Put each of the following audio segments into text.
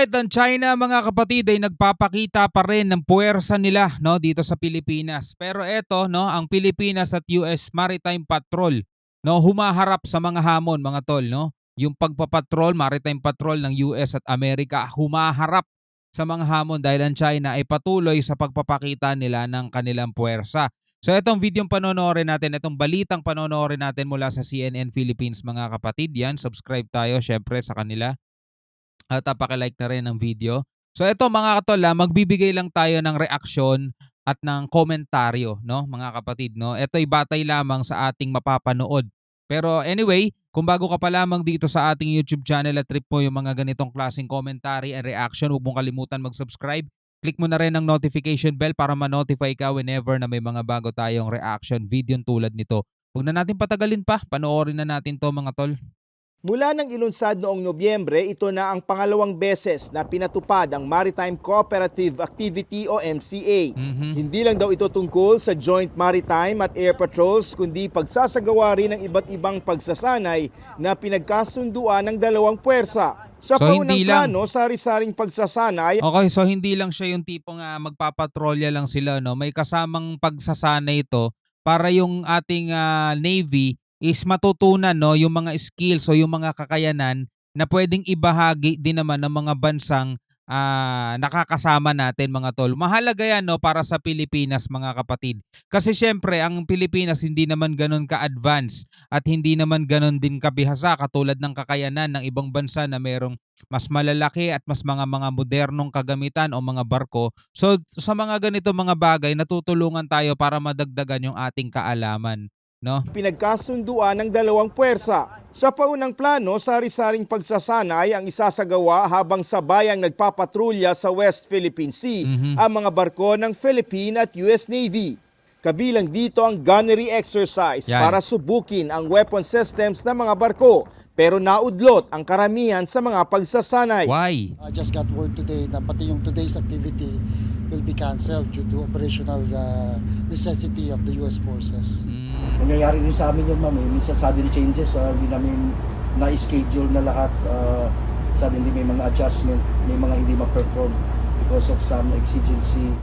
Alright, ang China mga kapatid ay nagpapakita pa rin ng puwersa nila no dito sa Pilipinas. Pero eto no, ang Pilipinas at US Maritime Patrol no humaharap sa mga hamon mga tol no. Yung pagpapatrol, maritime patrol ng US at Amerika humaharap sa mga hamon dahil ang China ay patuloy sa pagpapakita nila ng kanilang puwersa. So itong videong panonoorin natin, itong balitang panonoorin natin mula sa CNN Philippines mga kapatid, yan, subscribe tayo syempre sa kanila. At paki-like na rin ang video. So ito mga katol, magbibigay lang tayo ng reaksyon at ng komentaryo, no, mga kapatid, no. Ito'y batay lamang sa ating mapapanood. Pero anyway, kung bago ka pa lamang dito sa ating YouTube channel at trip mo yung mga ganitong klaseng commentary and reaction, huwag mong kalimutan mag-subscribe. Click mo na rin ang notification bell para ma-notify ka whenever na may mga bago tayong reaction video tulad nito. Huwag na natin patagalin pa, panoorin na natin to mga tol. Mula ng ilunsad noong Nobyembre, ito na ang pangalawang beses na pinatupad ang Maritime Cooperative Activity o MCA. Hindi lang daw ito tungkol sa Joint Maritime at Air Patrols, kundi pagsasagawa rin ng iba't ibang pagsasanay na pinagkasunduan ng dalawang puwersa. Sa paunang plano, sari-saring pagsasanay. Okay, so hindi lang siya yung tipong magpapatrolya lang sila, no? May kasamang pagsasanay ito para yung ating Navy is matutunan no yung mga skills o yung mga kakayanan na pwedeng ibahagi din naman ng mga bansang nakakasama natin mga tol. Mahalaga yan no para sa Pilipinas mga kapatid. Kasi syempre ang Pilipinas hindi naman ganun ka-advance at hindi naman ganun din kabihasa katulad ng kakayanan ng ibang bansa na merong mas malalaki at mas mga modernong kagamitan o mga barko. So sa mga ganito mga bagay natutulungan tayo para madagdagan yung ating kaalaman. No? Pinagkasunduan ng dalawang puwersa. Sa paunang plano, sari-saring pagsasanay ang isasagawa habang sabayang nagpapatrolya sa West Philippine Sea ang mga barko ng Philippine at US Navy. Kabilang dito ang gunnery exercise para subukin ang weapon systems ng mga barko. Pero naudlot ang karamihan sa mga pagsasanay. Why? I just got word today na pati yung today's activity will be canceled due to operational necessity of the US forces. Nangyayari din sa amin yung minsan sudden changes, hindi namin na-schedule na lahat, suddenly may mga adjustment, may mga hindi ma-perform because of some exigency.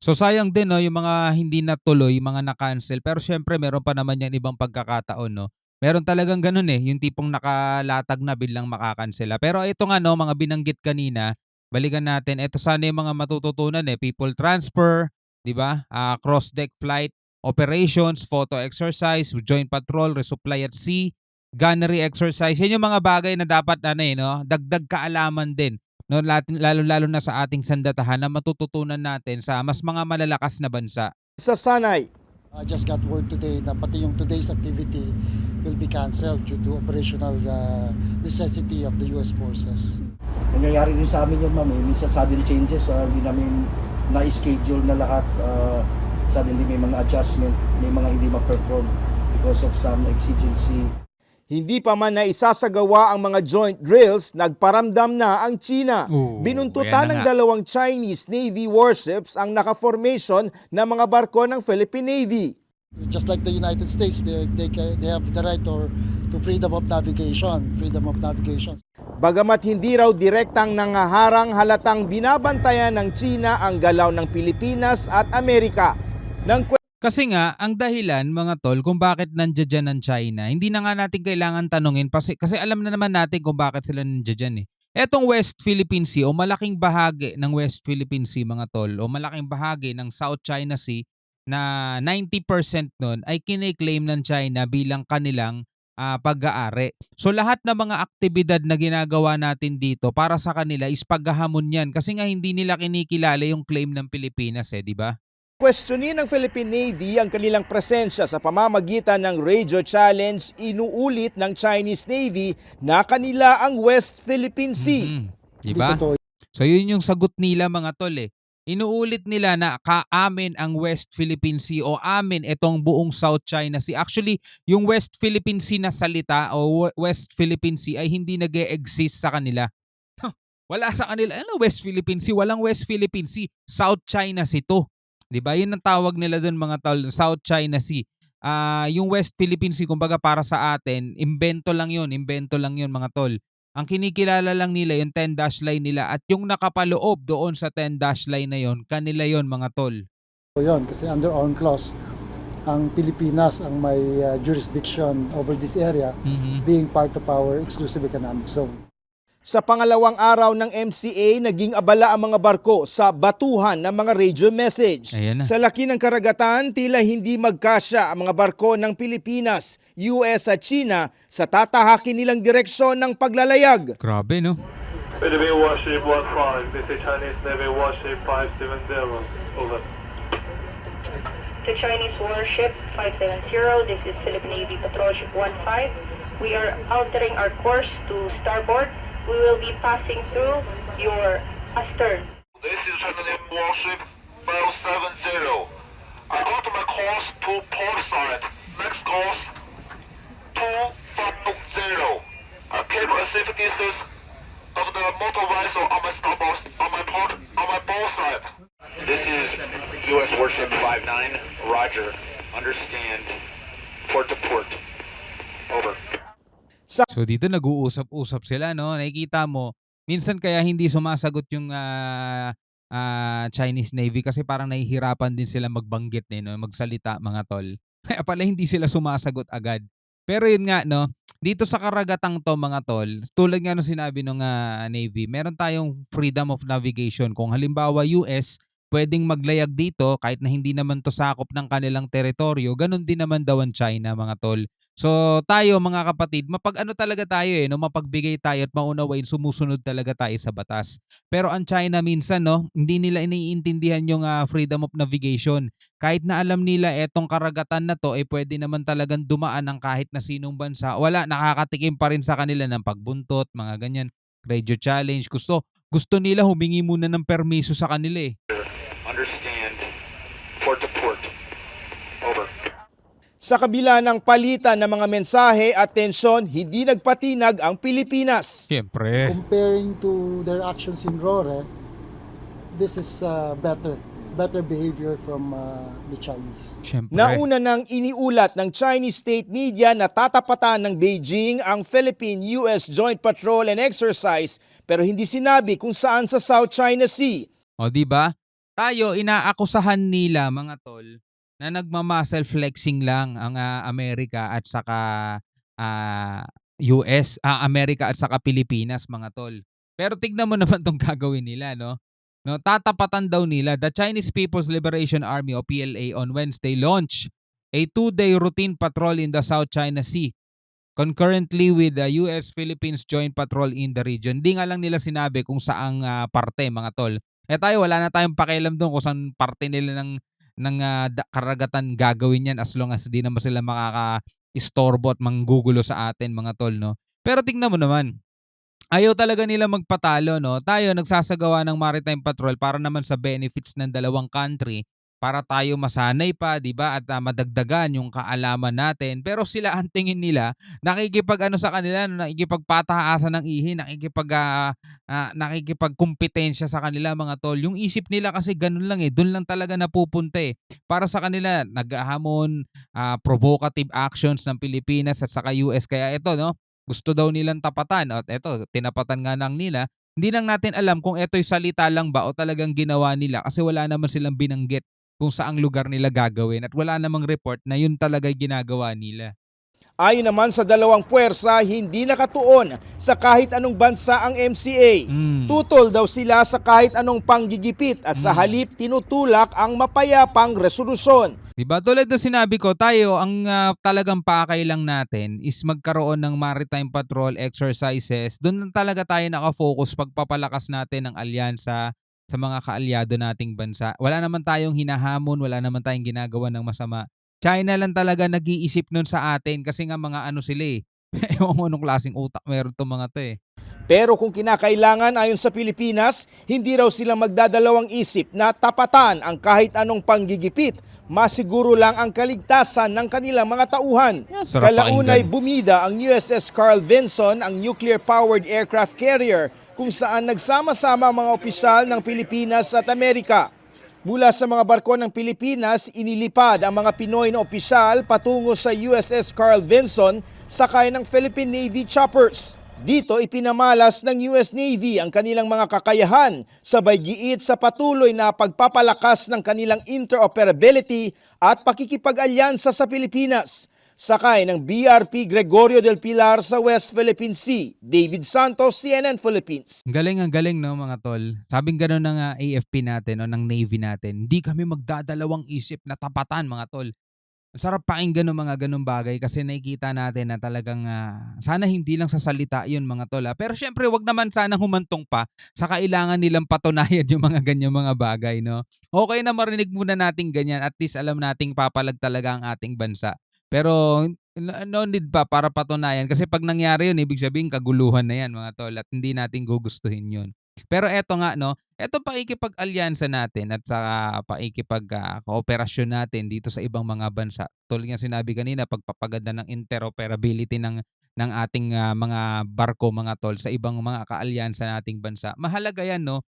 So sayang din no, yung mga hindi natuloy, mga na-cancel, pero syempre meron pa naman yung ibang pagkakataon no. Meron talagang ganun yung tipong nakalatag na biglang makakansela. Pero ito nga no, mga binanggit kanina, balikan natin, ito sana yung mga matututunan people transfer, di ba? Cross-deck flight, operations, photo exercise, joint patrol, resupply at sea, gunnery exercise. Yan yung mga bagay na dapat no, dagdag kaalaman din. No, lalo na sa ating sandatahan na matututunan natin sa mas mga malalakas na bansa. Sa sanay. I just got word today na pati yung today's activity will be canceled due to operational necessity of the US forces. Nangyayari din sa amin yung minsan sudden changes, hindi namin na-schedule na lahat, suddenly may mga adjustment, may mga hindi ma-perform because of some exigency. Hindi pa man na isasagawa ang mga joint drills, nagparamdam na ang China. Binuntutan ng dalawang Chinese Navy warships ang naka-formation ng mga barko ng Philippine Navy. Just like the United States, they have the right to freedom of navigation, Bagamat hindi raw direktang nangaharang, halatang binabantayan ng China ang galaw ng Pilipinas at Amerika. Kasi nga, ang dahilan mga tol kung bakit nandiyan dyan ang China, hindi na nga natin kailangan tanungin kasi alam na naman natin kung bakit sila nandiyan dyan Etong West Philippine Sea o malaking bahagi ng West Philippine Sea mga tol o malaking bahagi ng South China Sea na 90% nun ay kiniklaim ng China bilang kanilang pag-aari. So lahat ng mga aktibidad na ginagawa natin dito para sa kanila is paghahamon yan kasi nga hindi nila kinikilala yung claim ng Pilipinas di ba? Questionin ng Philippine Navy ang kanilang presensya sa pamamagitan ng radio challenge, inuulit ng Chinese Navy na kanila ang West Philippine Sea. Diba? So yun yung sagot nila mga tol Inuulit nila na kaamin ang West Philippine Sea o amin itong buong South China Sea. Actually, yung West Philippine Sea na salita o West Philippine Sea ay hindi nag-e-exist sa kanila. Wala sa kanila. Ano West Philippine Sea? Walang West Philippine Sea. South China Sea to. Diba? Yun ang tawag nila doon mga tol, South China Sea. Yung West Philippine Sea, kumbaga para sa atin, imbento lang yun mga tol. Ang kinikilala lang nila yung 10-dash line nila at yung nakapaloob doon sa 10-dash line na yon, kanila yon mga tol. So yun, kasi under UNCLOS, ang Pilipinas ang may jurisdiction over this area, being part of our exclusive economic zone. Sa pangalawang araw ng MCA, naging abala ang mga barko sa batuhan ng mga radio message. Ayan na. Sa laki ng karagatan, tila hindi magkasya ang mga barko ng Pilipinas, US at China sa tatahakin nilang direksyon ng paglalayag. Grabe, no? Philippine Warship 15, this is Chinese Navy Warship 570, over. To Chinese Warship 570, this is Philippine Navy Patrol Ship 15. We are altering our course to starboard. We will be passing through your astern. This is Chinese Warship 570. I alter my course to port side. Next course 250. Keep a safe distance of the motor vessel on my starboard, on my port side. This is U.S. Warship 59. Roger. Understand. Port to port. Over. So dito nag-uusap-usap sila, no? Nakikita mo, minsan kaya hindi sumasagot yung Chinese Navy kasi parang nahihirapan din sila magbanggit, no? Magsalita, mga tol. Kaya pala hindi sila sumasagot agad. Pero yun nga, no? Dito sa karagatang to, mga tol, tulad nga nung sinabi ng Navy, meron tayong freedom of navigation. Kung halimbawa US, pwedeng maglayag dito kahit na hindi naman to sakop ng kanilang teritoryo, ganun din naman daw ang China, mga tol. So tayo mga kapatid, mapag-ano talaga tayo no, mapagbigay tayo at maunawain, sumusunod talaga tayo sa batas. Pero ang China minsan, no, hindi nila iniintindihan yung freedom of navigation. Kahit na alam nila etong karagatan na to, pwede naman talagang dumaan ng kahit na sinong bansa. Wala, nakakatikim pa rin sa kanila ng pagbuntot, mga ganyan, radio challenge. Gusto nila humingi muna ng permiso sa kanila Understand. Port to port. Over. Sa kabila ng palitan ng mga mensahe at tensyon, hindi nagpatinag ang Pilipinas. Siyempre. Comparing to their actions in Rore, this is better behavior from the Chinese. Siyempre. Nauna nang iniulat ng Chinese state media na tatapatan ng Beijing ang Philippine-US Joint Patrol and Exercise pero hindi sinabi kung saan sa South China Sea. O di ba? Tayo inaakusahan nila, mga tol, na nagma-muscle flexing lang ang Amerika at saka US, Amerika at saka Pilipinas, mga tol. Pero tignan mo naman tong gagawin nila, no? No, tatapatan daw nila. The Chinese People's Liberation Army o PLA on Wednesday launched a 2-day routine patrol in the South China Sea concurrently with the US-Philippines Joint Patrol in the region. Di nga lang nila sinabi kung saang parte, mga tol. Tayo, wala na tayong pakialam doon kung saan parte nila ng karagatan gagawin yan as long as di naman sila makaka-istorbo at manggugulo sa atin, mga tol, no? Pero tingnan mo naman, ayaw talaga nila magpatalo, no? Tayo nagsasagawa ng maritime patrol para naman sa benefits ng dalawang country, para tayo masanay pa, di ba? At madagdagan yung kaalaman natin. Pero sila, ang tingin nila, nakikipag-ano sa kanila, nakikipagpataasan ng ihi, nakikipagkumpetensya sa kanila, mga tol. Yung isip nila kasi ganun lang doon lang talaga napupunta Para sa kanila, naghahamon, provocative actions ng Pilipinas at saka US. Kaya ito, no? Gusto daw nilang tapatan. At ito, tinapatan nga ng nila. Hindi lang natin alam kung ito'y salita lang ba o talagang ginawa nila kasi wala naman silang binanggit kung saang lugar nila gagawin at wala namang report na yun talaga ginagawa nila. Ayon naman sa dalawang puwersa, hindi nakatuon sa kahit anong bansa ang MCA. Tutol daw sila sa kahit anong panggigipit at sa halip tinutulak ang mapayapang resolusyon. Diba? Tulad na sinabi ko, tayo ang talagang pakay lang natin is magkaroon ng maritime patrol exercises. Doon lang talaga tayo nakafocus pagpapalakas natin ng alyansa sa mga kaalyado nating bansa. Wala naman tayong hinahamon, wala naman tayong ginagawa ng masama. China lang talaga nag-iisip nun sa atin kasi nga mga ano sila Ewan ko anong klaseng utak meron itong mga to Pero kung kinakailangan ayon sa Pilipinas, hindi raw sila magdadalawang isip na tapatan ang kahit anong panggigipit. Masiguro lang ang kaligtasan ng kanilang mga tauhan. Sarap Kalaunay pakinggan. bumida ang USS Carl Vinson, ang nuclear-powered aircraft carrier, kung saan nagsama-sama ang mga opisyal ng Pilipinas at Amerika. Mula sa mga barko ng Pilipinas, inilipad ang mga Pinoy na opisyal patungo sa USS Carl Vinson sakay ng Philippine Navy choppers. Dito ipinamalas ng US Navy ang kanilang mga kakayahan, sabay giit sa patuloy na pagpapalakas ng kanilang interoperability at pakikipag-alyansa sa Pilipinas. Sakay ng BRP Gregorio del Pilar sa West Philippine Sea, David Santos, CNN Philippines. Ang galing no mga tol. Sabing gano'n ng AFP natin o ng Navy natin, hindi kami magdadalawang isip na tapatan mga tol. Ang sarap pakinggan ng mga ganung bagay kasi nakikita natin na talagang sana hindi lang sa salita yun mga tol. Pero syempre wag naman sana humantong pa sa kailangan nilang patunayan yung mga ganyang mga bagay. No? Okay na marinig muna natin ganyan, at least alam nating papalag talaga ang ating bansa. Pero no need pa para patunayan kasi pag nangyari yun, ibig sabihin kaguluhan na yan mga tol at hindi natin gugustuhin yun. Pero eto nga no, eto pakikipag-alyansa natin at sa pakikipag-kooperasyon natin dito sa ibang mga bansa. Tulad nga sinabi kanina, pagpapaganda ng interoperability ng ating mga barko mga tol sa ibang mga kaalyansa nating bansa. Mahalaga yan no.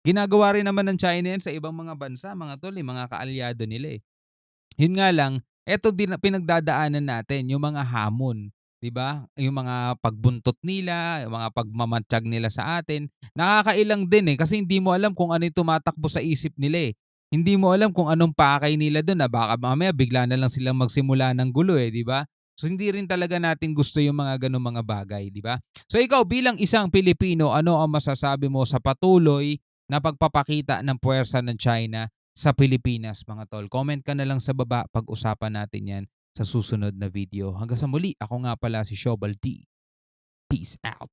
Ginagawa rin naman ng China yan sa ibang mga bansa mga tol, mga kaalyado nila eh. Yun nga lang, eto din ang pinagdadaanan natin, yung mga hamon, 'di ba? Yung mga pagbuntot nila, yung mga pagmamatiyag nila sa atin. Nakakailang din kasi hindi mo alam kung ano yung tumatakbo sa isip nila eh. Hindi mo alam kung anong pakay nila doon na baka mamaya bigla na lang silang magsimula ng gulo 'di ba? So hindi rin talaga natin gusto yung mga ganung mga bagay, 'di ba? So ikaw bilang isang Pilipino, ano ang masasabi mo sa patuloy na pagpapakita ng puwersa ng China sa Pilipinas mga tol? Comment ka na lang sa baba, pag-usapan natin yan sa susunod na video. Hanggang sa muli, ako nga pala si Shobal D. Peace out.